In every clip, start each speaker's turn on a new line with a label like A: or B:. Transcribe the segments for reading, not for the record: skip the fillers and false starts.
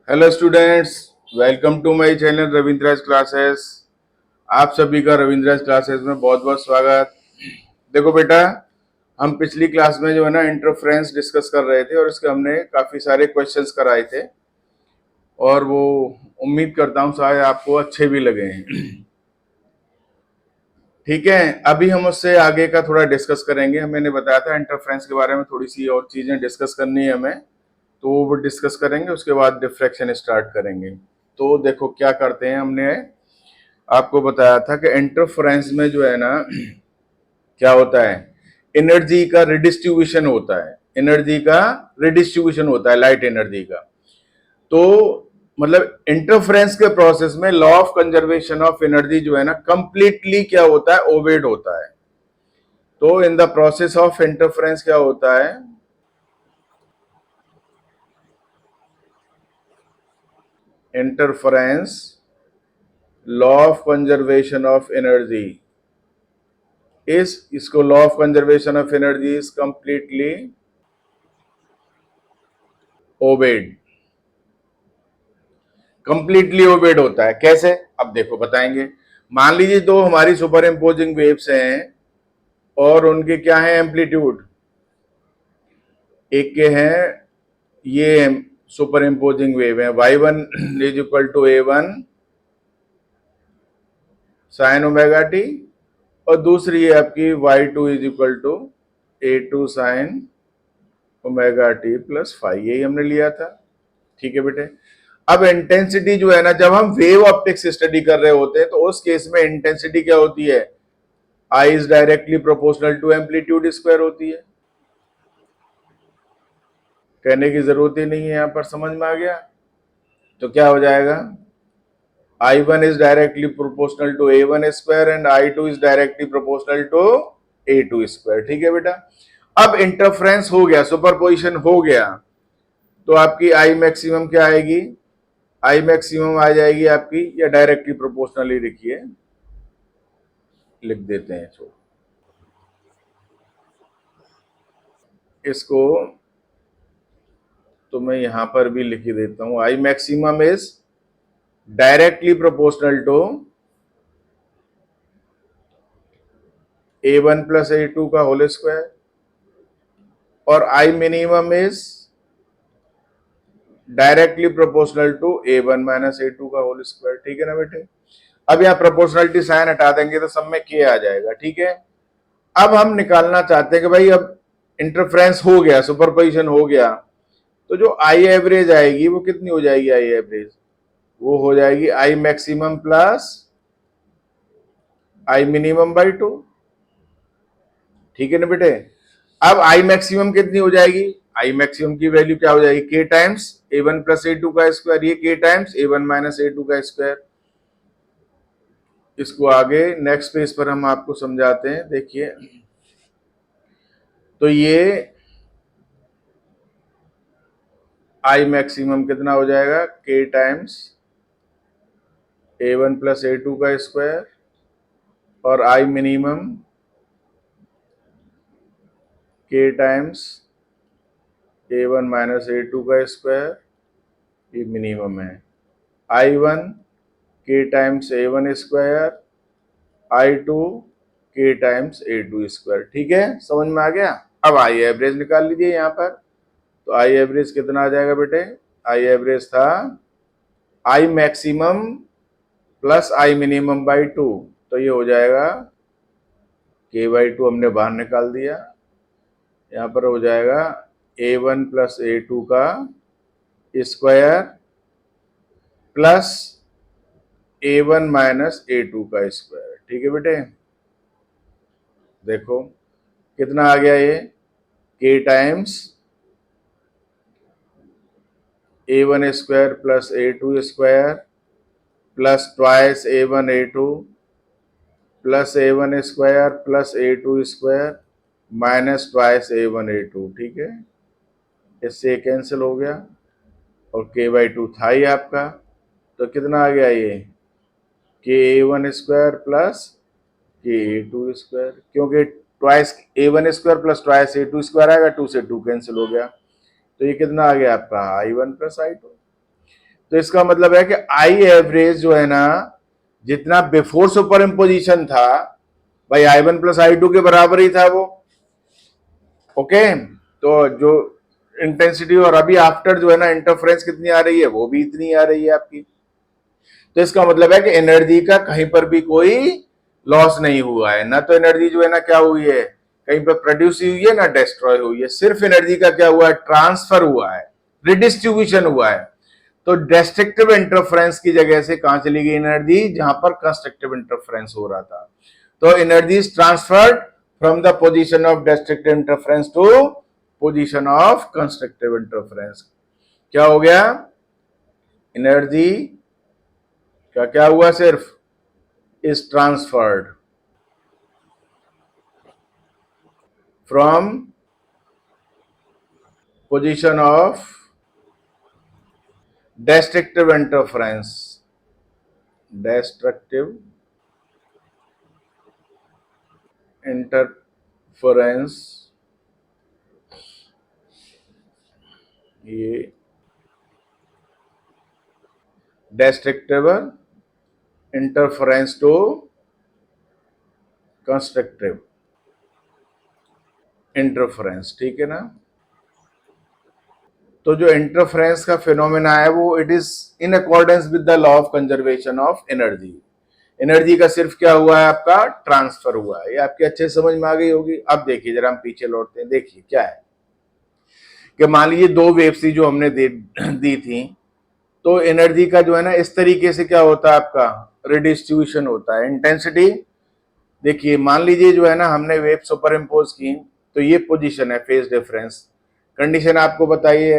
A: Hello students, welcome to my channel Ravindraj classes. आप सभी का रविंद्राज क्लासेस में बहुत बहुत स्वागत। देखो बेटा, हम पिछली क्लास में जो है ना इंटरफ्रेंस डिस्कस कर रहे थे और इसके हमने काफ़ी सारे क्वेश्चंस कराए थे और वो उम्मीद करता हूँ शायद आपको अच्छे भी लगे हैं। ठीक है, अभी हम उससे आगे का थोड़ा डिस्कस करेंगे। मैंने बताया था इंटरफ्रेंस के बारे में थोड़ी सी और चीज़ें डिस्कस करनी है हमें, तो वो डिस्कस करेंगे, उसके बाद डिफ्रैक्शन स्टार्ट करेंगे। तो देखो क्या करते हैं, हमने आपको बताया था कि इंटरफ्रेंस में जो है ना क्या होता है, एनर्जी का रिडिस्ट्रीब्यूशन होता है। एनर्जी का रिडिस्ट्रीब्यूशन होता है, लाइट एनर्जी का। तो मतलब इंटरफ्रेंस के प्रोसेस में law of conservation of energy जो है ना कंप्लीटली क्या होता है, ओबेड होता है। तो in the process of interference क्या होता है, interference law of conservation of energy इसको law of conservation of energy is completely obeyed. Completely obeyed होता है कैसे, अब देखो बताएंगे। मान लीजिए दो हमारी सुपर इम्पोजिंग वेव्स हैं और उनके क्या है एम्पलीट्यूड, एक के हैं ये सुपर इम्पोजिंग वेव है y1 is equal to a1 sine omega t, और दूसरी है आपकी y2 is equal to a2 sine omega t plus five, यही हमने लिया था। ठीक है बेटे, अब इंटेंसिटी जो है ना, जब हम वेव ऑप्टिक्स स्टडी कर रहे होते हैं तो उस केस में इंटेंसिटी क्या होती है, I is directly proportional to amplitude square होती है। कहने की जरूरत ही नहीं है, यहां पर समझ में आ गया। तो क्या हो जाएगा, I1 is directly proportional to A1 square and I2 is directly proportional to A2 square। ठीक है बेटा, अब इंटरफ्रेंस हो गया, सुपरपोजिशन हो गया, तो आपकी आई मैक्सिमम क्या आएगी, आई मैक्सिमम आ जाएगी आपकी, या डायरेक्टली प्रोपोर्शनली लिखिए, लिख देते हैं इसको, तो मैं यहां पर भी लिख देता हूं, I maximum is directly proportional to A1 plus A2 का होल स्क्वायर, और I minimum is directly proportional to A1 minus A2 का होल स्क्वायर। ठीक है ना बेटे, अब यहाँ प्रोपोर्शनलिटी साइन हटा देंगे तो सब में के आ जाएगा। ठीक है, अब हम निकालना चाहते हैं कि भाई अब इंटरफ्रेंस हो गया, सुपरपोजिशन हो गया, तो जो आई एवरेज आएगी वो कितनी हो जाएगी, आई एवरेज वो हो जाएगी I maximum plus I minimum by two. ठीक है ना बेटे, अब आई मैक्सिमम कितनी हो जाएगी, आई मैक्सिमम की वैल्यू क्या हो जाएगी, के टाइम्स A1 प्लस A2 का स्क्वायर, ये के टाइम्स A1 माइनस A2 का स्क्वायर। इसको आगे नेक्स्ट पेज पर हम आपको समझाते हैं, देखिए। तो ये आई मैक्सिमम कितना हो जाएगा, के टाइम्स A1 प्लस A2 का स्क्वायर, और आई मिनिमम के टाइम्स A1 माइनस A2 का स्क्वायर, ये मिनिमम है। I1 के टाइम्स A1 स्क्वायर, I2 के टाइम्स A2 स्क्वायर। ठीक है, समझ में आ गया। अब आई एवरेज निकाल लीजिए यहाँ पर, तो आई एवरेज कितना आ जाएगा बेटे, आई एवरेज था I maximum plus I minimum by two, तो ये हो जाएगा के बाई टू, हमने बाहर निकाल दिया, यहाँ पर हो जाएगा A1 प्लस A2 का square plus A1 minus A2 का स्क्वायर। ठीक है बेटे, देखो कितना आ गया, ये के times A1 square plus A2 square plus twice A1 A2 plus A1 square plus A2 square minus twice A1 A2। ठीक है, इससे कैंसिल हो गया, और के बाई टू था ही आपका, तो कितना आ गया, ये के A1 स्क्वायर प्लस के A2 स्क्वायर, क्योंकि twice A1 square plus twice A2 square आएगा, टू से टू कैंसिल हो गया, तो ये कितना आ गया आपका I1 प्लस I2। तो इसका मतलब है कि आई एवरेज जो है ना, जितना बिफोर सुपर इम्पोजिशन था भाई I1 प्लस I2 के बराबर ही था वो। ओके, तो जो इंटेंसिटी और अभी आफ्टर जो है ना इंटरफ्रेंस कितनी आ रही है, वो भी इतनी आ रही है आपकी। तो इसका मतलब है कि एनर्जी का कहीं पर भी कोई लॉस नहीं हुआ है, ना तो एनर्जी जो है ना क्या हुई है, कहीं पर प्रोड्यूस हुई है, ना डिस्ट्रॉय हुई है, सिर्फ एनर्जी का क्या हुआ है, ट्रांसफर हुआ है, रिडिस्ट्रीब्यूशन हुआ है। तो डिस्ट्रक्टिव इंटरफ्रेंस की जगह से कहां चली गई एनर्जी, जहां पर कंस्ट्रक्टिव इंटरफ्रेंस हो रहा था। तो energy is transferred from the position of destructive interference to position of constructive interference. क्या हो गया, एनर्जी का क्या हुआ, सिर्फ is transferred from position of destructive interference, destructive interference, ये destructive interference to constructive interference, ठीक है ना। तो जो इंटरफ्रेंस का फिनोमेना है वो it is in accordance with the law of conservation of energy. Energy का सिर्फ क्या हुआ है, आपका ट्रांसफर हुआ है। ये आपके अच्छे समझ में आ गई होगी। अब देखिए जरा हम पीछे लौटते हैं, देखिए क्या है कि मान लीजिए दो वेव्स थी जो हमने दी थी, तो एनर्जी का जो है ना इस तरीके से क्या होता है, आपका रिडिस्ट्रीब्यूशन होता है। इंटेंसिटी देखिए, मान लीजिए जो है ना हमने वेव सुपर इम्पोज की, तो ये पोजीशन है फेज डिफरेंस। कंडीशन आपको बताइए,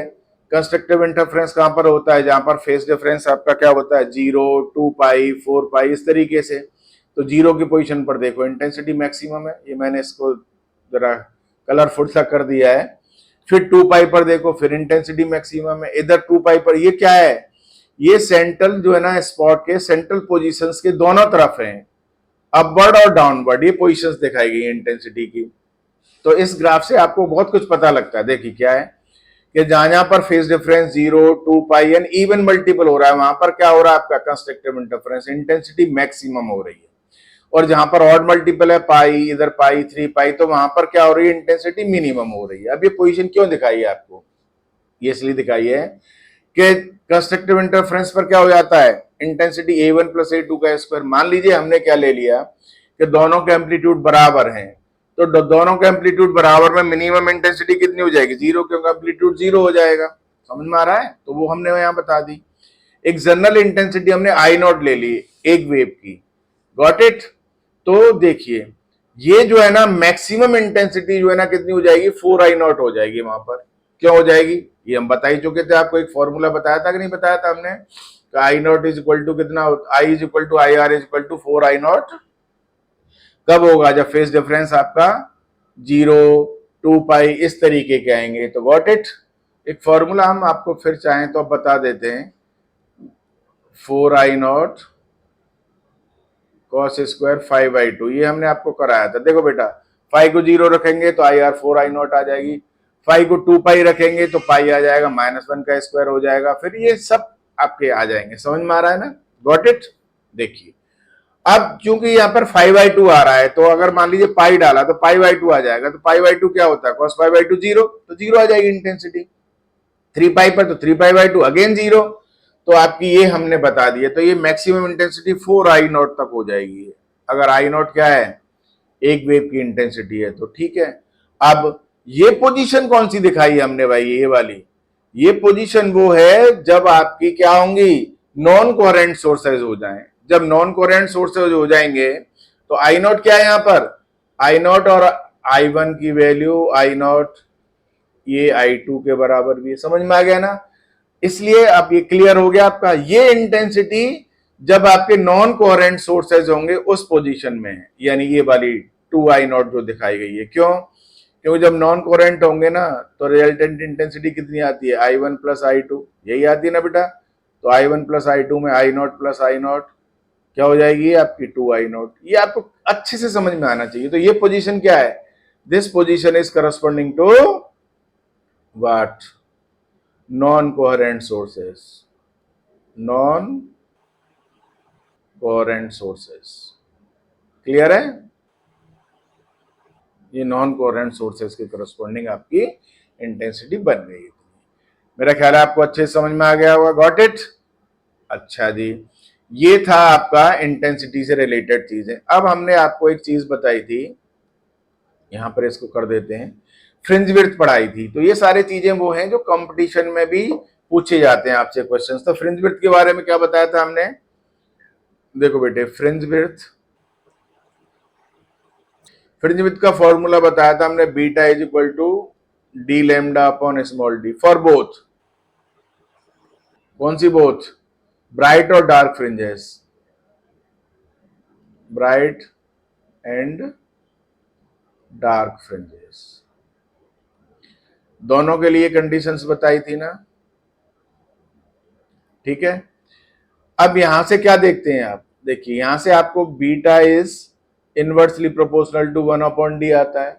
A: कंस्ट्रक्टिव इंटरफ्रेंस कहां पर होता है, जहां पर फेज डिफरेंस आपका क्या होता है, 0, 2 पाई, 4 पाई, इस तरीके से। तो 0 की पोजीशन पर देखो इंटेंसिटी मैक्सिमम है, ये मैंने इसको जरा कलरफुल सा कर दिया है। फिर 2 पाई पर देखो, फिर इंटेंसिटी मैक्सिमम है। इधर 2 पाई पर ये क्या है, ये सेंट्रल जो है ना स्पॉट के सेंट्रल पोजीशंस के दोनों तरफ हैं, अपवर्ड और डाउनवर्ड ये पोजीशंस दिखाई गई इंटेंसिटी की। तो इस ग्राफ से आपको बहुत कुछ पता लगता है। देखिए क्या है कि जहां जहां पर phase difference 0, 2 pi and even multiple हो रहा है, वहां पर क्या हो रहा है, आपका कंस्ट्रक्टिव इंटरफेरेंस इंटेंसिटी मैक्सिमम हो रही है। और जहां पर ऑड मल्टीपल है, पाई, इधर पाई, 3 पाई, तो वहां पर क्या हो रही है, इंटेंसिटी मिनिमम हो रही है। अब ये पोजीशन क्यों दिखाई है आपको, ये इसलिए दिखाई है कि कंस्ट्रक्टिव इंटरफेरेंस पर क्या हो जाता है, इंटेंसिटी A1 प्लस A2 का स्क्वायर। मान लीजिए हमने क्या ले लिया कि दोनों के एम्पलीट्यूड बराबर हैं, तो दोनों के एम्पलीट्यूड बराबर में मिनिमम इंटेंसिटी कितनी हो जाएगी, 0, क्योंकि एम्पलीट्यूड 0 हो जाएगा। समझ में आ रहा है, तो वो हमने यहां बता दी। एक जनरल इंटेंसिटी हमने I0 ले ली एक वेव की, गॉट इट। तो देखिए ये जो है ना मैक्सिमम इंटेंसिटी जो है ना कितनी हो जाएगी, 4I0 हो जाएगी वहां पर। क्यों हो जाएगी, ये हम बता ही चुके थे आपको, एक फॉर्मूला बताया था कि नहीं बताया था हमने, I0 इज इक्वल टू कितना, I is equal to IR is equal to 4I0। कब होगा, जब फेज डिफरेंस आपका 0, 2 पाई इस तरीके के आएंगे। तो गॉट इट। एक फॉर्मूला हम आपको फिर चाहें तो अब बता देते हैं, 4I0 cos स्क्वायर 5/2, ये हमने आपको कराया था। देखो बेटा, 5 को 0 रखेंगे तो IR 4I0 आ जाएगी, 5 को 2 पाई रखेंगे तो पाई आ जाएगा, -1 का स्क्वायर हो जाएगा, फिर ये सब आपके आ जाएंगे। समझ में आ रहा है ना, गॉट इट। देखिए अब चूंकि यहाँ पर 5/2 आ रहा है, तो अगर मान लीजिए पाई डाला तो पाई/2 आ जाएगा। तो पाई/2 क्या होता है, cos पाई/2 0, तो 0 आ जाएगी इंटेंसिटी। 3 पाई पर तो 3 पाई/2 अगेन 0। तो आपकी ये हमने बता दिया। तो ये मैक्सिमम इंटेंसिटी 4I0 तक हो जाएगी, अगर I0 क्या है, एक वेव की इंटेंसिटी है तो। ठीक है, अब ये पोजीशन कौन सी दिखाई है हमने भाई, ये वाली, ये पोजीशन वो है जब आपकी क्या होंगी, नॉन कोहेरेंट सोर्सेज हो जाएं। जब नॉन कोहेरेंट सोर्सेज हो जाएंगे तो I0 क्या है, यहां पर I0 और I1 की वैल्यू, I0 ये I2 के बराबर भी है। समझ में आ गया ना, इसलिए अब ये क्लियर हो गया आपका। ये इंटेंसिटी जब आपके नॉन कोहेरेंट सोर्सेज होंगे उस पोजीशन में है, यानी ये वाली 2I0 जो दिखाई गई है। क्यों, क्योंकि जब नॉन कोहेरेंट होंगे ना तो रिजल्टेंट इंटेंसिटी कितनी आती है, I1 प्लस I2, यही आती है ना बेटा। तो I1 प्लस I2 में I0 प्लस I0 क्या हो जाएगी, आपकी 2I0। ये आपको अच्छे से समझ में आना चाहिए। तो ये पोजीशन क्या है, this position is corresponding to what, non coherent sources. Non coherent sources. Clear है? ये नॉन कोहेरेंट सोर्सेस के करस्पॉन्डिंग आपकी इंटेंसिटी बन गई। मेरा ख्याल है आपको अच्छे से समझ में आ गया होगा। Got it? अच्छा जी, ये था आपका इंटेंसिटी से रिलेटेड चीजें। अब हमने आपको एक चीज बताई थी, यहां पर इसको कर देते हैं, फ्रिंज विड्थ पढ़ाई थी। तो ये सारी चीजें वो हैं जो कंपटीशन में भी पूछे जाते हैं आपसे क्वेश्चंस। तो फ्रिंज विड्थ के बारे में क्या बताया था हमने? देखो बेटे, फ्रिंज विड्थ का फॉर्मूला बताया था हमने, beta is equal to d lambda upon small d for both. कौन सी बोथ? ब्राइट और dark fringes, bright and dark fringes, दोनों के लिए कंडीशंस बताई थी ना। ठीक है, अब यहां से क्या देखते हैं आप? देखिए, यहां से आपको beta is inversely proportional to 1/d आता है,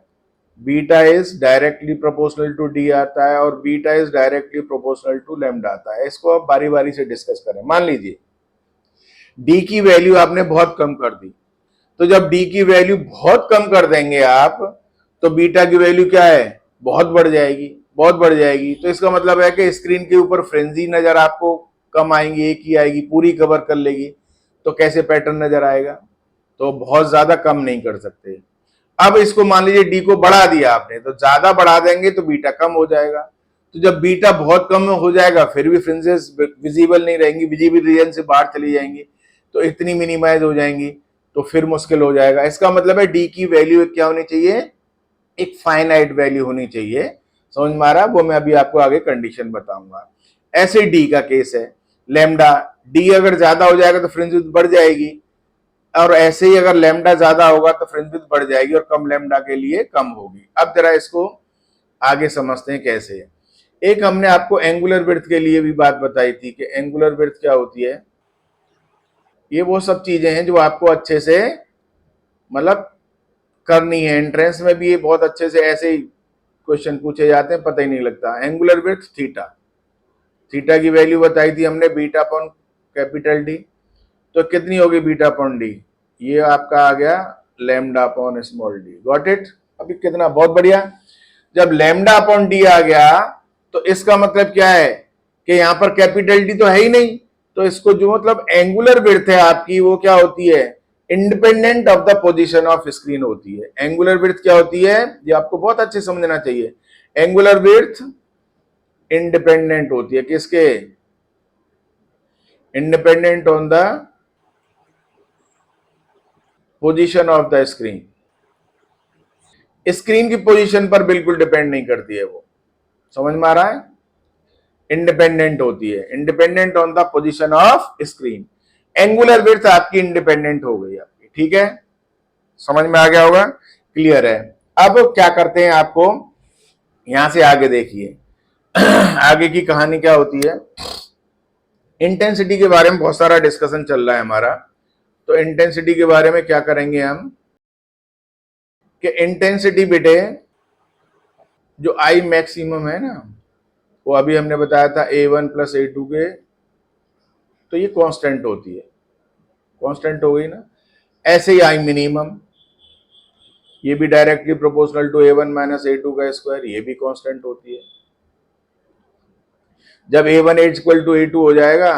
A: beta is directly proportional to d आता है, और beta is directly proportional to lambda आता है। इसको आप बारी बारी से डिस्कस करें। मान लीजिए डी की वैल्यू आपने बहुत कम कर दी, तो जब डी की वैल्यू बहुत कम कर देंगे आप, तो बीटा की वैल्यू क्या है? बहुत बढ़ जाएगी, बहुत बढ़ जाएगी। तो इसका मतलब है कि स्क्रीन के ऊपर फ्रेंजी नजर आपको कम आएंगी, एक ही आएगी, पूरी कवर कर लेगी। तो कैसे पैटर्न नजर आएगा? तो बहुत ज्यादा कम नहीं कर सकते। अब इसको मान लीजिए डी को बढ़ा दिया आपने, तो ज्यादा बढ़ा देंगे तो बीटा कम हो जाएगा। तो जब बीटा बहुत कम हो जाएगा फिर भी फ्रिंजेस विजिबल नहीं रहेंगी, विजिबल रीजन से बाहर चली जाएंगी, तो इतनी मिनिमाइज हो जाएंगी, तो फिर मुश्किल हो जाएगा। इसका मतलब है डी की वैल्यू क्या होनी चाहिए? एक फाइनाइट वैल्यू होनी चाहिए। समझ में आ रहा है? वो मैं अभी आपको आगे कंडीशन बताऊंगा। ऐसे डी का केस है, लैम्डा डी अगर ज्यादा हो जाएगा तो फ्रिंज विड्थ बढ़ जाएगी, और ऐसे ही अगर लैम्डा ज्यादा होगा तो फ्रिंज विड्थ बढ़ जाएगी, और कम लैम्डा के लिए कम होगी। अब जरा इसको आगे समझते हैं कैसे। एक हमने आपको एंगुलर विड्थ के लिए भी बात बताई थी कि एंगुलर विड्थ क्या होती है। ये वो सब चीजें हैं जो आपको अच्छे से मतलब करनी है। एंट्रेंस में भी ये बहुत अच्छे से ऐसे ही क्वेश्चन पूछे जाते हैं, पता ही नहीं लगता। एंगुलर विड्थ थीटा, थीटा की वैल्यू बताई थी हमने बीटा अपॉन कैपिटल डी। तो कितनी होगी बीटा अपॉन डी? ये आपका आ गया lambda upon small D. Got it? अभी कितना, बहुत बढ़िया। जब लैम्डा अपॉन डी आ गया तो इसका मतलब क्या है कि यहां पर कैपिटल डी तो है ही नहीं, तो इसको जो मतलब एंगुलर विड्थ है आपकी वो क्या होती है? Independent of the position of screen होती है। एंगुलर विड्थ क्या होती है? ये आपको बहुत अच्छे समझना चाहिए। एंगुलर विड्थ इंडिपेंडेंट होती है किसके? Independent on the position of the screen. Screen की पोजीशन पर बिल्कुल डिपेंड नहीं करती है वो। समझ में आ रहा है? इंडिपेंडेंट होती है, independent on the position of screen. Angular width आपकी इंडिपेंडेंट हो गई आपकी। ठीक है, समझ में आ गया होगा? क्लियर है? अब क्या करते हैं, आपको यहां से आगे देखिए आगे की कहानी क्या होती है। इंटेंसिटी के बारे में बहुत सारा डिस्कशन चल रहा है हमारा। तो इंटेंसिटी के बारे में क्या करेंगे हम कि इंटेंसिटी बेटे जो आई मैक्सिमम है ना, वो अभी हमने बताया था A1 प्लस A2 के, तो ये कांस्टेंट होती है। कांस्टेंट हो गई ना। ऐसे ही आई मिनिमम, ये भी directly proportional to A1 minus A2 का स्क्वायर, ये भी कांस्टेंट होती है। जब A1 इक्वल टू A2 हो जाएगा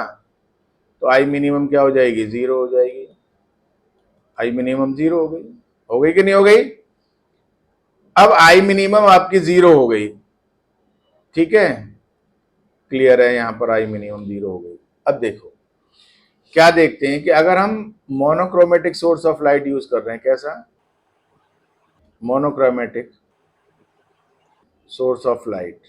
A: तो आई मिनिमम क्या हो जाएगी? 0 हो जाएगी। आई मिनिमम 0 हो गई। हो गई कि नहीं हो गई? अब आई मिनिमम आपकी 0 हो गई। ठीक है, क्लियर है? यहां पर आई मिनिमम 0 हो गई। अब देखो क्या देखते हैं कि अगर हम monochromatic source of light use कर रहे हैं, कैसा? Monochromatic source of light.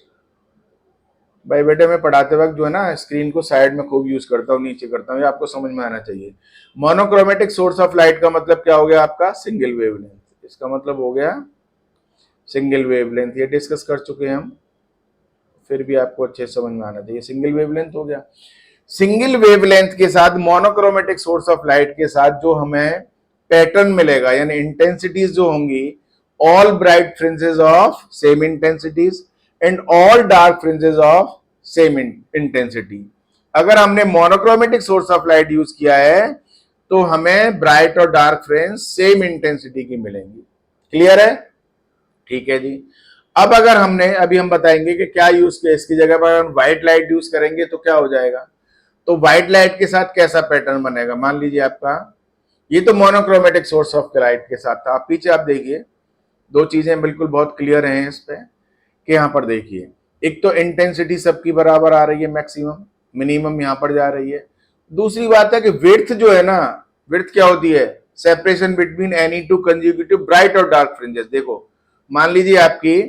A: भाई बेटे, मैं पढ़ाते वक्त जो है ना स्क्रीन को साइड में खूब यूज करता हूँ, नीचे करता हूँ, ये आपको समझ में आना चाहिए। मोनोक्रोमेटिक सोर्स ऑफ लाइट का मतलब क्या हो गया आपका? Single wavelength. इसका मतलब हो गया सिंगल वेवलेंथ। ये डिस्कस कर चुके हैं हम, फिर भी आपको अच्छे समझ में आना चाहिए। सिंगल वेवलेंथ हो गया। सिंगल वेवलेंथ के साथ मोनोक्रोमेटिक सोर्स ऑफ लाइट के साथ जो हमें पैटर्न मिलेगा, यानी इंटेंसिटीज जो होंगी, all bright fringes of same intensities and all dark fringes of same intensity. अगर हमने monochromatic source of light use किया है तो हमें ब्राइट और डार्क फ्रेंज सेम इंटेंसिटी की मिलेंगी। क्लियर है? ठीक है जी। अब अगर हमने, अभी हम बताएंगे कि क्या यूज किया, इसकी जगह पर हम व्हाइट लाइट यूज करेंगे तो क्या हो जाएगा। तो व्हाइट लाइट के साथ कैसा पैटर्न बनेगा, मान लीजिए आपका ये तो मोनोक्रोमेटिक सोर्स ऑफ लाइट के साथ था। आप पीछे आप देखिए, दो चीजें बिल्कुल बहुत क्लियर हैं इस पे कि यहां पर देखिए, एक तो इंटेंसिटी सबकी बराबर आ रही है, मैक्सिमम मिनिमम यहां पर जा रही है। दूसरी बात है कि विड्थ जो है ना, विड्थ क्या होती है, separation between any two consecutive bright और डार्क फ्रिंजेस। देखो मान लीजिए आपकी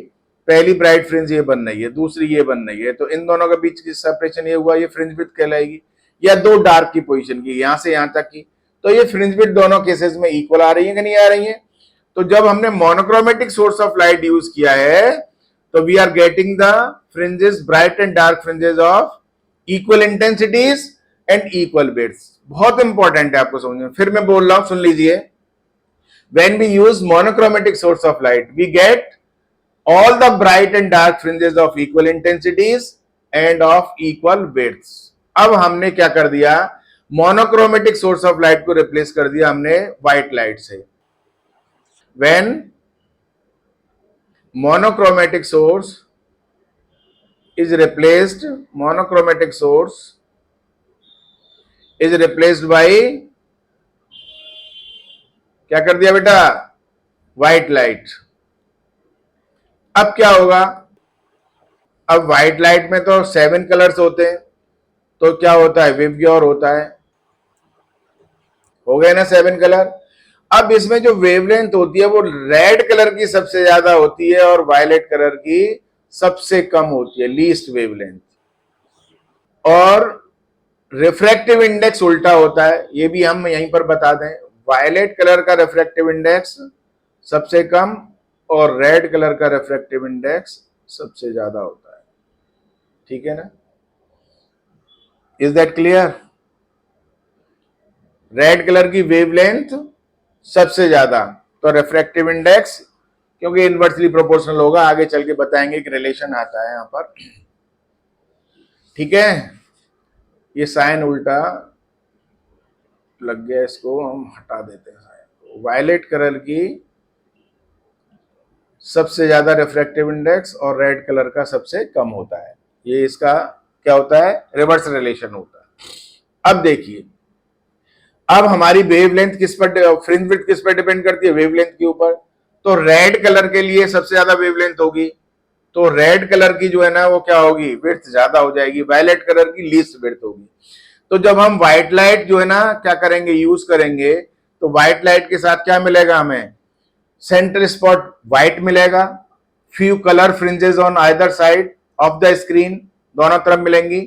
A: पहली ब्राइट फ्रिंज ये बन रही है, दूसरी ये बन रही है, तो इन दोनों के बीच की सेपरेशन ये हुआ, ये फ्रिंज विड्थ कहलाएगी। या दो डार्क की पोजीशन की, यहां से यहां तक की, तो ये फ्रिंज विड्थ दोनों केसेस में इक्वल आ रही है कि नहीं आ रही है। तो जब हमने monochromatic source of light use किया है तो we are getting the fringes, bright and dark fringes of equal intensities and equal width. बहुत इंपॉर्टेंट है आपको समझना। फिर मैं बोल रहा हूं, सुन लीजिए। When we use monochromatic source of light, we get all the bright and dark fringes of equal intensities and of equal widths. अब हमने क्या कर दिया, मोनोक्रोमेटिक सोर्स ऑफ लाइट को रिप्लेस कर दिया हमने व्हाइट लाइट से। When monochromatic source is replaced, monochromatic source is replaced by, क्या कर दिया बेटा, व्हाइट लाइट। अब क्या होगा, अब व्हाइट लाइट में तो 7 कलर्स होते हैं, तो क्या होता है, विवग्योर होता है, हो गए ना 7 कलर। अब इसमें जो वेवलेंथ होती है वो रेड कलर की सबसे ज्यादा होती है और वायलेट कलर की सबसे कम होती है, लीस्ट वेवलेंथ। और रिफ्रैक्टिव इंडेक्स उल्टा होता है, ये भी हम यहीं पर बता दें। वायलेट कलर का रिफ्रैक्टिव इंडेक्स सबसे कम और रेड कलर का रिफ्रैक्टिव इंडेक्स सबसे ज्यादा होता है। ठीक है ना, is that clear? Red colour की वेवलेंथ सबसे ज्यादा, तो रिफ्रैक्टिव इंडेक्स क्योंकि इनवर्सली प्रोपोर्शनल होगा, आगे चल के बताएंगे कि रिलेशन आता है यहां पर। ठीक है, ये साइन उल्टा लग गया, इसको हम हटा देते हैं साइन। वायलेट कलर की सबसे ज्यादा रिफ्रैक्टिव इंडेक्स और रेड कलर का सबसे कम होता है। ये इसका क्या होता है, रिवर्स रिलेशन होता है। अब देखिए, अब हमारी वेवलेंथ किस पर, फ्रिंज विड्थ किस पर डिपेंड करती है, वेवलेंथ के ऊपर। तो रेड कलर के लिए सबसे ज्यादा वेवलेंथ होगी, तो रेड कलर की जो है ना वो क्या होगी, विड्थ ज्यादा हो जाएगी। वायलेट कलर की लीस्ट विड्थ होगी। तो जब हम व्हाइट लाइट जो है ना क्या करेंगे, यूज करेंगे, तो व्हाइट लाइट के साथ क्या मिलेगा हमें, सेंटर स्पॉट व्हाइट मिलेगा, few colour fringes on either side of the screen, दोनों तरफ मिलेंगी।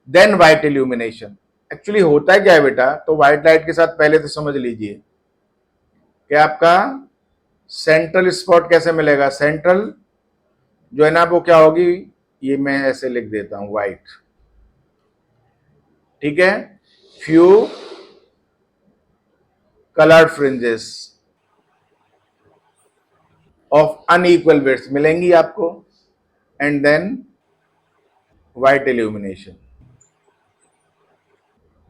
A: Then white illumination. एक्चुअली होता है क्या है बेटा, तो व्हाइट लाइट के साथ पहले तो समझ लीजिए कि आपका सेंट्रल स्पॉट कैसे मिलेगा। सेंट्रल जो है ना वो क्या होगी, ये मैं ऐसे लिख देता हूं, व्हाइट। ठीक है, few coloured fringes of unequal width मिलेंगी आपको, and then white illumination.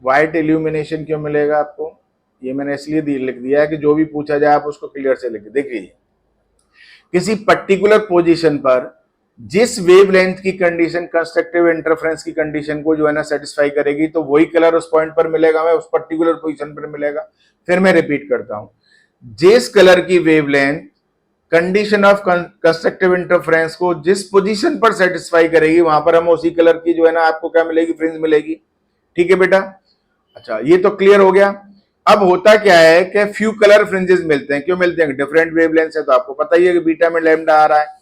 A: White illumination क्यों मिलेगा आपको, ये मैंने इसलिए लिख दिया है कि जो भी पूछा जाए आप उसको क्लियर से लिख देखिए। किसी पर्टिकुलर पोजीशन पर जिस वेवलेंथ की कंडीशन कंस्ट्रक्टिव इंटरफेरेंस की कंडीशन को जो है ना सेटिस्फाई करेगी, तो वही कलर उस पॉइंट पर मिलेगा, हमें उस पर्टिकुलर पोजीशन पर मिलेगा। फिर मैं रिपीट करता हूं, जिस कलर की wavelength condition of constructive interference को जिस पोजीशन पर सेटिस्फाई करेगी, वहां पर हम उसी कलर की जो है ना आपको क्या मिलेगी, फ्रिंज मिलेगी। ठीक है बेटा, अच्छा ये तो क्लियर हो गया। अब होता क्या है कि फ्यू कलर फ्रिंजेस मिलते हैं, क्यों मिलते हैं, डिफरेंट वेवलेंथ है, तो आपको पता ही है कि बीटा में लैम्डा आ रहा है।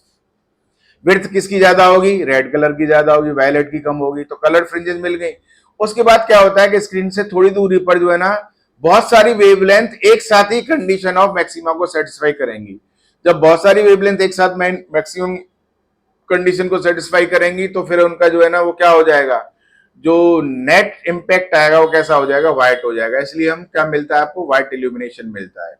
A: विड्थ किसकी ज्यादा होगी, रेड कलर की ज्यादा होगी, वायलेट की कम होगी, तो कलर फ्रिंजेस मिल गई। उसके बाद क्या होता है कि स्क्रीन से थोड़ी दूरी पर जो है ना बहुत सारी वेवलेंथ एक साथ ही कंडीशन ऑफ मैक्सिमा को सेटिस्फाई करेंगी। जब बहुत सारी वेवलेंथ एक साथ मैक्सिमम कंडीशन को सेटिस्फाई करेंगी, तो फिर उनका जो है ना वो क्या हो जाएगा, जो नेट इंपैक्ट आएगा वो कैसा हो जाएगा, व्हाइट हो जाएगा। इसलिए हम क्या मिलता है आपको, व्हाइट इल्यूमिनेशन मिलता है।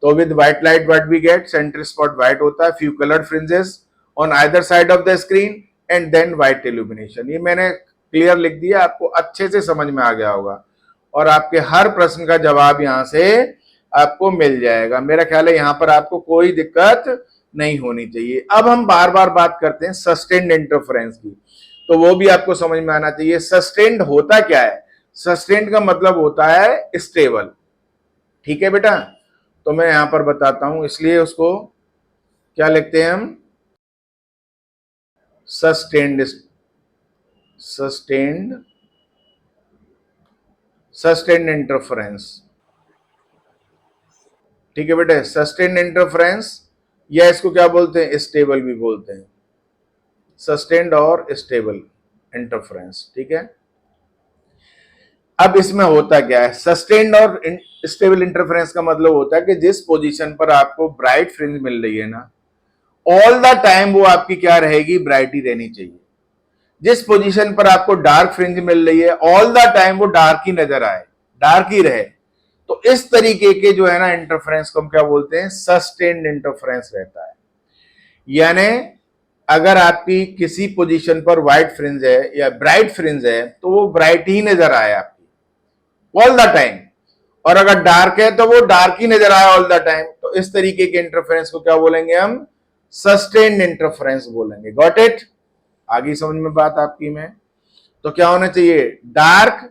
A: तो with white light what we get, centre spot white होता है, few coloured fringes on either side of the screen and then white illumination. ये मैंने क्लियर लिख दिया, आपको अच्छे से समझ में आ गया होगा और आपके हर प्रश्न का जवाब यहां से आपको मिल जाएगा। मेरा ख्याल है यहां पर आपको कोई दिक्कत नहीं होनी चाहिए। अब हम बार बार बात करते हैं सस्टेन्ड इंटरफेरेंस की, तो वो भी आपको समझ में आना चाहिए। सस्टेन्ड होता क्या है? सस्टेन्ड का मतलब होता है स्टेबल। ठीक है बेटा, तो मैं यहां पर बताता हूं, इसलिए उसको क्या लिखते हैं हम? Sustained, sustained, sustained interference. ठीक है बेटे, सस्टेन्ड इंटरफेरेंस, या इसको क्या बोलते हैं? स्टेबल भी बोलते हैं, सस्टेन्ड और स्टेबल इंटरफेरेंस। ठीक है, अब इसमें होता क्या है? सस्टेन्ड और स्टेबल इंटरफेरेंस का मतलब होता है कि जिस पोजीशन पर आपको ब्राइट फ्रिंज मिल रही है ना, ऑल द टाइम वो आपकी क्या रहेगी? ब्राइट ही रहनी चाहिए। जिस पोजीशन पर आपको डार्क फ्रिंज मिल रही है, ऑल द टाइम वो डार्क ही नजर आए, डार्क ही रहे। तो इस तरीके के जो है ना इंटरफेरेंस को हम क्या बोलते हैं? सस्टेन्ड इंटरफेरेंस रहता है। यानी अगर आपकी किसी पोजीशन पर व्हाइट फ्रिंज है या ब्राइट फ्रिंज है, तो वो ब्राइट ही नजर आए आपकी ऑल द टाइम, और अगर डार्क है तो वो डार्क ही नजर आए ऑल द टाइम। तो इस तरीके के इंटरफेरेंस को क्या बोलेंगे हम? सस्टेन्ड इंटरफेरेंस बोलेंगे। Got it? आगे समझ में बात आपकी में? तो क्या होना चाहिए? डार्क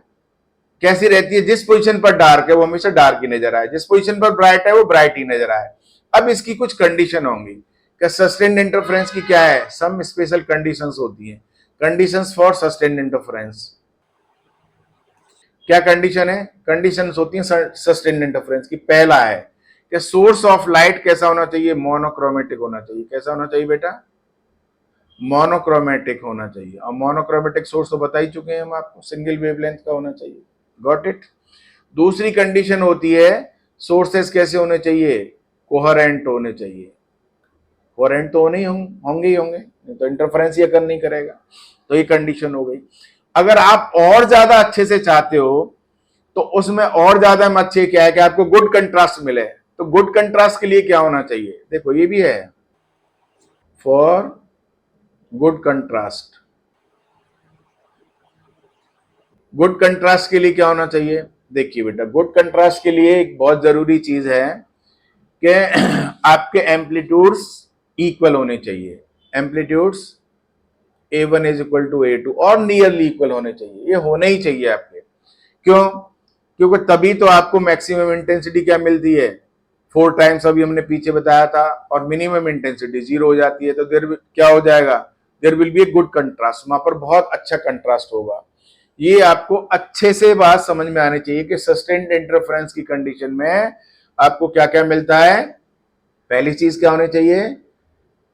A: कैसी रहती है? जिस पोजीशन पर डार्क है वो हमेशा डार्क ही नजर आए, जिस पोजीशन पर ब्राइट है वो ब्राइट ही नजर आए। अब इसकी कुछ कंडीशन होंगी। क्या सस्टेन्ड इंटरफेरेंस की क्या है? सम स्पेशल कंडीशंस होती हैं। कंडीशंस फॉर सस्टेन्ड इंटरफेरेंस, क्या कंडीशन है? कंडीशंस होती हैं सस्टेन्ड इंटरफेरेंस की। पहला है कि सोर्स ऑफ लाइट कैसा होना चाहिए? मोनोक्रोमेटिक होना चाहिए। कैसा होना चाहिए बेटा? मोनोक्रोमेटिक होना चाहिए। और मोनोक्रोमेटिक सोर्स तो बता ही चुके हैं हम आपको, सिंगल वेवलेंथ का होना चाहिए। Got it? दूसरी कंडीशन होती है सोर्सेस कैसे होने चाहिए? कोहेरेंट होने चाहिए। कोहेरेंट तो होंगे ही होंगे, तो इंटरफेरेंस ये कर नहीं करेगा। तो ये कंडीशन हो गई। अगर आप और ज्यादा अच्छे से चाहते हो तो उसमें और ज्यादा अच्छे क्या है कि आपको गुड कंट्रास्ट मिले। तो गुड कंट्रास्ट के लिए क्या होना चाहिए? देखो ये भी है, for good contrast, good contrast के लिए क्या होना चाहिए? देखिए बेटा, गुड कंट्रास्ट के लिए एक बहुत जरूरी चीज है कि आपके एम्पलीट्यूड्स इक्वल होने चाहिए। Amplitudes A1 is equal to A2 और नियरली इक्वल होने चाहिए। ये होने ही चाहिए आपके। क्यों? क्योंकि तभी तो आपको मैक्सिमम इंटेंसिटी क्या मिलती है? 4 टाइम्स, अभी हमने पीछे बताया था। और मिनिमम इंटेंसिटी 0 हो जाती है, तो देर क्या हो जाएगा? There will be a good contrast, वहां पर बहुत अच्छा कंट्रास्ट होगा। ये आपको अच्छे से बात समझ में आनी चाहिए कि सस्टेन्ड इंटरफेरेंस की कंडीशन में आपको क्या क्या मिलता है। पहली चीज क्या होनी चाहिए?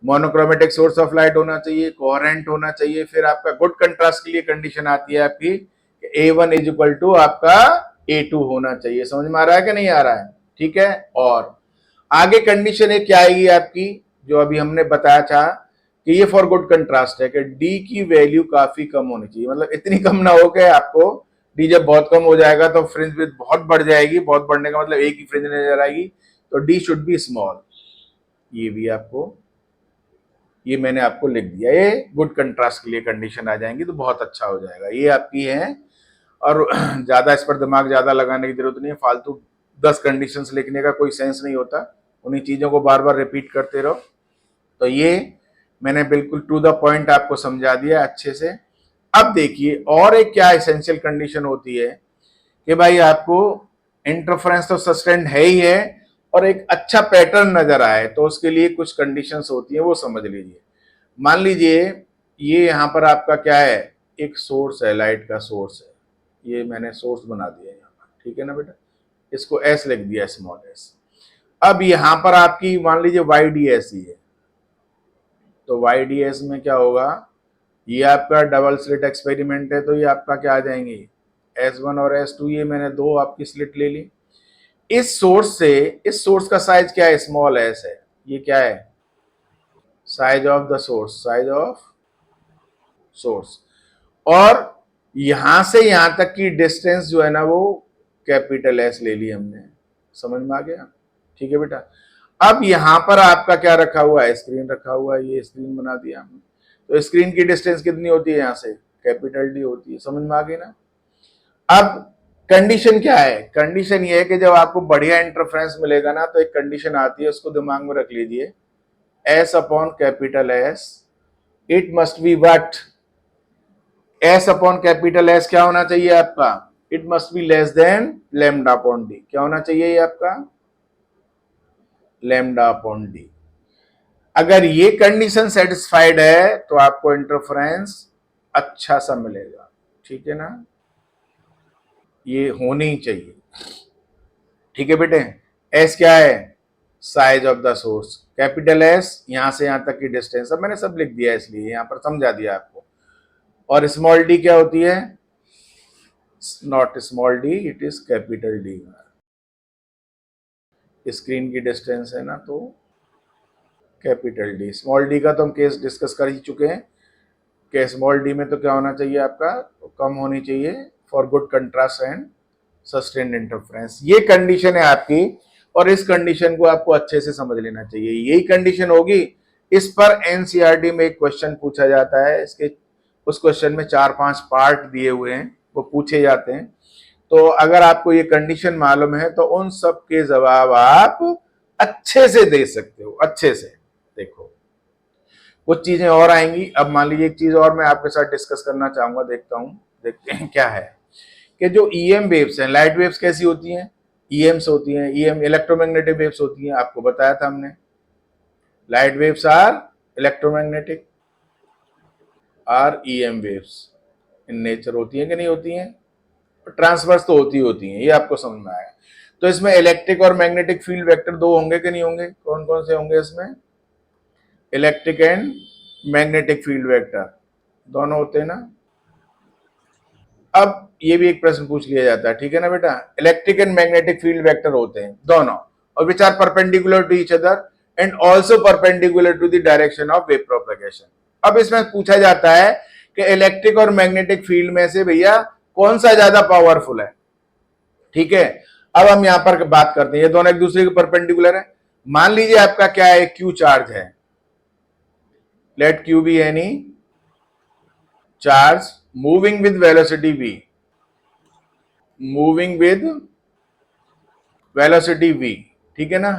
A: मोनोक्रोमेटिक सोर्स ऑफ लाइट होना चाहिए, कोहेरेंट होना चाहिए। फिर आपका गुड कंट्रास्ट के लिए कंडीशन आती है आपकी A1 इज इक्वल टू आपका A2 होना चाहिए। समझ में आ रहा है कि नहीं आ रहा है? ठीक है, और आगे कंडीशन एक क्या आएगी आपकी, जो अभी हमने बताया था कि ये फॉर गुड कंट्रास्ट है कि डी की वैल्यू काफी कम होनी चाहिए। मतलब इतनी कम ना हो कि आपको डी जब बहुत कम हो जाएगा तो फ्रिंज विड्थ बहुत बढ़ जाएगी, बहुत बढ़ने का मतलब एक ही फ्रिंज नजर आएगी। तो डी शुड बी स्मॉल। ये भी आपको, ये मैंने आपको लिख दिया, ये गुड कंट्रास्ट के लिए कंडीशन आ जाएंगी तो बहुत अच्छा हो जाएगा। ये आपकी है, और ज्यादा इस पर दिमाग ज्यादा लगाने की जरूरत नहीं है। फालतू 10 कंडीशंस लिखने का कोई सेंस नहीं होता, उन्हीं चीजों को बार बार रिपीट करते रहो। तो ये मैंने बिल्कुल टू द पॉइंट आपको समझा दिया अच्छे से। अब देखिए और एक क्या एसेंशियल कंडीशन होती है कि भाई आपको इंटरफेरेंस तो सस्टेन्ड है ही है और एक अच्छा पैटर्न नजर आए, तो उसके लिए कुछ कंडीशंस होती है, वो समझ लीजिए। मान लीजिए ये यहाँ पर आपका क्या है? एक सोर्स है, लाइट का सोर्स है। ये मैंने सोर्स बना दिया यहाँ पर, ठीक है ना बेटा? इसको एस लिख दिया, स्मॉल एस। अब यहाँ पर आपकी मान लीजिए वाई डी एस ही है, तो वाई डी एस में क्या होगा? ये आपका डबल स्लिट एक्सपेरिमेंट है, तो ये आपका क्या आ जाएंगे? S1 और S2। ये मैंने दो आपकी स्लिट ले ली। इस सोर्स से, इस सोर्स का साइज क्या है? स्मॉल एस है। ये क्या है? Size of the source, size of source. और यहां से यहां तक की डिस्टेंस जो है ना वो कैपिटल एस ले ली हमने। समझ में आ गया? ठीक है बेटा। अब यहां पर आपका क्या रखा हुआ है? स्क्रीन रखा हुआ है, ये स्क्रीन बना दिया हमने। तो स्क्रीन की डिस्टेंस कितनी होती है? यहां से कैपिटल डी होती है। समझ में आ गई ना। अब कंडीशन क्या है, कंडीशन ये है कि जब आपको बढ़िया इंटरफ्रेंस मिलेगा ना तो एक कंडीशन आती है, उसको दिमाग में रख लीजिए, S upon capital S it must be what, S upon capital S क्या होना चाहिए आपका, it must be less than lambda upon D. क्या होना चाहिए ये आपका, लैम्डा अपॉन डी। अगर ये कंडीशन सेटिस्फाइड है तो आपको इंटरफ्रेंस अच्छा सा मिलेगा, ठीक है ना, ये होनी ही चाहिए। ठीक है बेटे, एस क्या है, size of the source, capital S यहां से यहां तक की डिस्टेंस, अब मैंने सब लिख दिया इसलिए यहां पर समझा दिया आपको। और स्मॉल डी क्या होती है, not small D, it is capital D. Screen की डिस्टेंस है ना तो कैपिटल डी। स्मॉल डी का तो हम केस डिस्कस कर ही चुके हैं कि स्मॉल डी में तो क्या होना चाहिए आपका, तो कम होनी चाहिए for good contrast and sustained interference. ये कंडीशन है आपकी, और इस कंडीशन को आपको अच्छे से समझ लेना चाहिए। यही कंडीशन होगी, इस पर एनसीईआरटी में एक क्वेश्चन पूछा जाता है, इसके उस क्वेश्चन में 4-5 पार्ट दिए हुए हैं, वो पूछे जाते हैं। तो अगर आपको ये कंडीशन मालूम है तो उन सब के जवाब आप अच्छे से दे सकते हो, अच्छे से। देखो कुछ चीजें और आएंगी। अब मान लीजिए एक चीज और मैं आपके साथ डिस्कस करना चाहूंगा, देखता हूं, देखते हैं क्या है कि जो ईएम वेव्स हैं, लाइट वेव्स कैसी होती हैं, ईएम्स होती हैं, ईएम इलेक्ट्रोमैग्नेटिक वेव्स होती हैं, आपको बताया था हमने, light waves are electromagnetic, are EM waves in nature, होती हैं कि नहीं होती हैं, ट्रांसवर्स तो होती हैं, ये आपको समझ में आया। तो इसमें इलेक्ट्रिक और मैग्नेटिक फील्ड वेक्टर दो होंगे कि नहीं होंगे, कौन कौन से होंगे इसमें, electric and magnetic field vector दोनों होते हैं ना। अब ये भी एक प्रश्न पूछ लिया जाता है, ठीक है ना बेटा, electric and magnetic field vector होते हैं दोनों, और which are perpendicular to each other and also perpendicular to the direction of wave propagation. अब इसमें पूछा जाता है कि इलेक्ट्रिक और मैग्नेटिक फील्ड में से भैया कौन सा ज्यादा पावरफुल है। ठीक है, अब हम यहां पर बात करते हैं, ये दोनों एक दूसरे के परपेंडिकुलर है। मान लीजिए आपका क्या है, क्यू चार्ज है, let q be any charge moving with velocity v, moving with velocity v, ठीक है ना।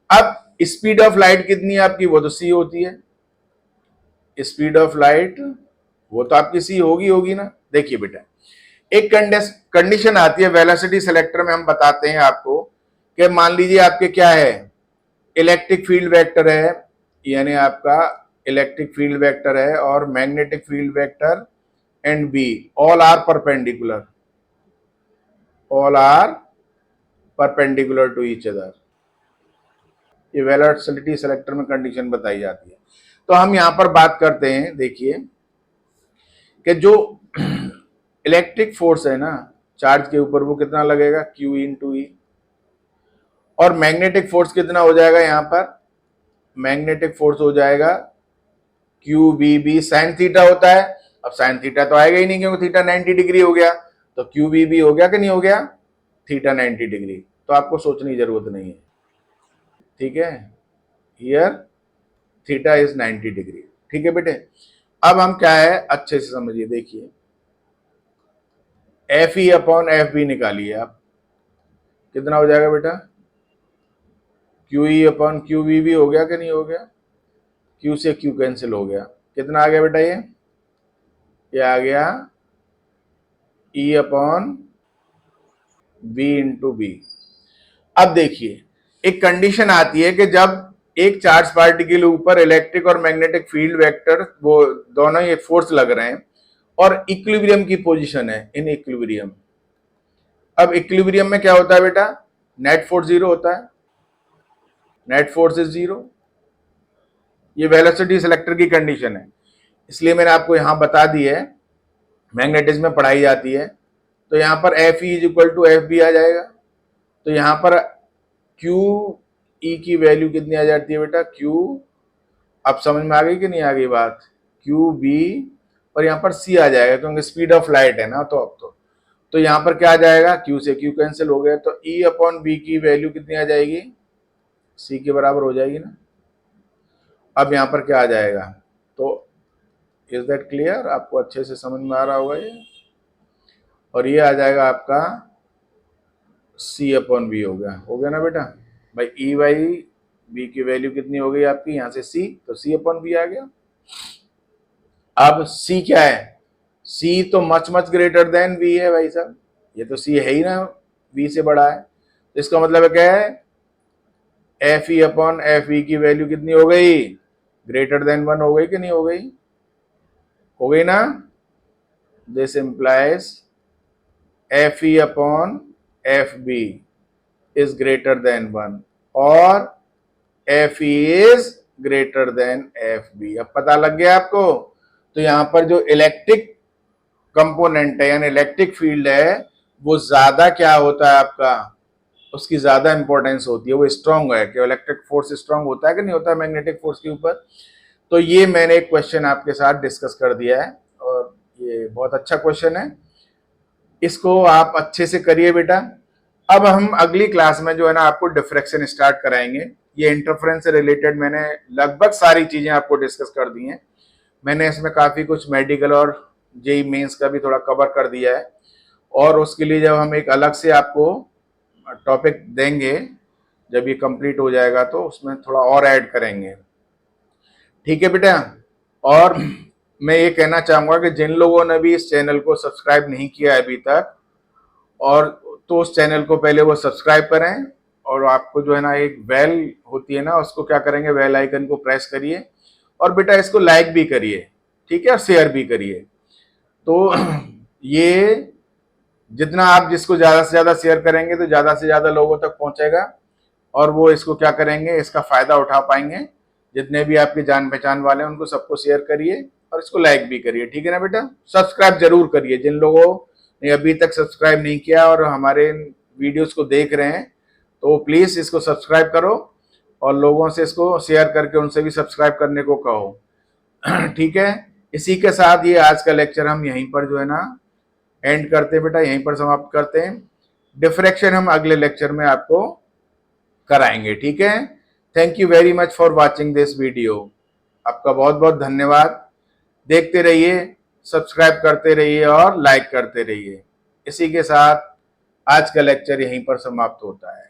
A: अब स्पीड ऑफ लाइट कितनी है आपकी, वो तो c होती है, स्पीड ऑफ लाइट वो तो आपकी c होगी होगी ना। देखिए बेटा, एक कंडीशन आती है वेलोसिटी सिलेक्टर में, हम बताते हैं आपको कि मान लीजिए आपके क्या है, इलेक्ट्रिक फील्ड वेक्टर है, यानी आपका इलेक्ट्रिक फील्ड वेक्टर है और magnetic field vector and b all are perpendicular, all are perpendicular to each other. ये वेलोसिटी सिलेक्टर में कंडीशन बताई जाती है। तो हम यहां पर बात करते हैं, देखिए कि जो इलेक्ट्रिक फोर्स है ना चार्ज के ऊपर, वो कितना लगेगा, Q इंटू ई, और मैग्नेटिक फोर्स कितना हो जाएगा, यहां पर मैग्नेटिक फोर्स हो जाएगा q b b sine theta होता है। अब साइन थीटा तो आएगा ही नहीं क्योंकि थीटा 90 डिग्री हो गया, तो क्यू बी बी हो गया कि नहीं हो गया, थीटा 90 डिग्री, तो आपको सोचने की जरूरत नहीं है, ठीक है, हियर थीटा इज 90 डिग्री। ठीक है बेटे, अब हम क्या है अच्छे से समझिए, देखिए f e upon f b निकालिए आप, कितना हो जाएगा बेटा, q e upon q b भी हो गया कि नहीं हो गया, क्यू से क्यू कैंसिल हो गया, कितना आ गया बेटा, ये आ गया e upon b into b. अब देखिए एक कंडीशन आती है कि जब एक चार्ज पार्टिकल के ऊपर इलेक्ट्रिक और मैग्नेटिक फील्ड वेक्टर, वो दोनों ये फोर्स लग रहे हैं और इक्विलिब्रियम की पोजीशन है, इन इक्विलिब्रियम। अब इक्विलिब्रियम में क्या होता है बेटा, नेट फोर्स जीरो होता है, नेट फोर्स इज जीरो, ये वेलोसिटी सिलेक्टर की कंडीशन है, इसलिए मैंने आपको यहां बता दी है, मैग्नेटिज्म में पढ़ाई जाती है। तो यहां पर F E is equal to F B आ जाएगा, तो यहां पर क्यू ई की वैल्यू कितनी आ जाती है बेटा, क्यू, अब समझ में आ गई कि नहीं आ गई बात, क्यू बी, और यहाँ पर सी आ जाएगा क्योंकि स्पीड ऑफ लाइट है ना, तो अब तो यहाँ पर क्या आ जाएगा, क्यू से क्यू कैंसिल हो गया, तो ई अपॉन बी की वैल्यू कितनी आ जाएगी, सी के बराबर हो जाएगी ना। अब यहाँ पर क्या आ जाएगा, तो इज दैट क्लियर? आपको अच्छे से समझ में आ रहा होगा ये। और ये आ जाएगा आपका C अपॉन V हो गया ना बेटा? भाई E बाई V की वैल्यू कितनी हो गई आपकी यहाँ से C, तो C अपॉन V आ गया। अब C क्या है? C तो much much greater than V है भाई साहब, ये तो C है ही ना, V से बड़ा है। तो इसका मतलब है क्या है? F e upon F E की वैल्यू कितनी हो गई? ग्रेटर देन 1 हो गई कि नहीं हो गई? हो गई ना? This implies f e upon f b is greater than 1 और f E is greater than f b. अब पता लग गया आपको? तो यहां पर जो इलेक्ट्रिक कंपोनेंट है यानी इलेक्ट्रिक फील्ड है वो ज्यादा क्या होता है आपका, उसकी ज्यादा इंपॉर्टेंस होती है, वो स्ट्रांग है कि इलेक्ट्रिक फोर्स स्ट्रांग होता है कि नहीं होता है मैग्नेटिक फोर्स के ऊपर। तो ये मैंने एक क्वेश्चन आपके साथ डिस्कस कर दिया है और ये बहुत अच्छा क्वेश्चन है, इसको आप अच्छे से करिए बेटा। अब हम अगली क्लास में जो है ना आपको डिफ्रैक्शन स्टार्ट कराएंगे। ये इंटरफेरेंस से रिलेटेड मैंने लगभग सारी चीजें आपको डिस्कस कर दी हैं। मैंने इसमें काफी कुछ मेडिकल और जेई मेंस का भी थोड़ा कवर कर दिया है और उसके लिए जब हम एक अलग से आपको टॉपिक देंगे, जब ये कंप्लीट हो जाएगा तो उसमें थोड़ा और ऐड करेंगे, ठीक है बेटा? और मैं ये कहना चाहूंगा कि जिन लोगों ने भी इस चैनल को सब्सक्राइब नहीं किया है अभी तक, और तो उस चैनल को पहले वो सब्सक्राइब करें और आपको जो है ना एक बेल होती है ना उसको क्या करेंगे, बेल आइकन को प्रेस करिए और बेटा इसको लाइक भी करिए, ठीक है, और शेयर भी करिए। तो ये जितना आप जिसको ज्यादा से ज्यादा शेयर करेंगे तो ज्यादा से ज्यादा लोगों तक पहुंचेगा और वो इसको क्या करेंगे, इसका फायदा उठा पाएंगे। जितने भी आपके जान पहचान वाले हैं उनको सबको शेयर करिए और इसको लाइक भी करिए, ठीक है ना बेटा? सब्सक्राइब जरूर करिए, जिन लोगों ने अभी तक सब्सक्राइब नहीं किया और हमारे वीडियोस को देख रहे हैं तो प्लीज इसको सब्सक्राइब करो और लोगों से इसको शेयर करके उनसे भी सब्सक्राइब करने को कहो, ठीक है? इसी के साथ ये आज का लेक्चर हम यहीं पर जो है ना एंड करते हैं बेटा, यहीं पर समाप्त करते हैं। डिफ्रैक्शन हम अगले लेक्चर में आपको कराएंगे, ठीक है? Thank you very much for watching this video. आपका बहुत बहुत धन्यवाद। देखते रहिए, सब्सक्राइब करते रहिए और लाइक करते रहिए। इसी के साथ आज का लेक्चर यहीं पर समाप्त होता है।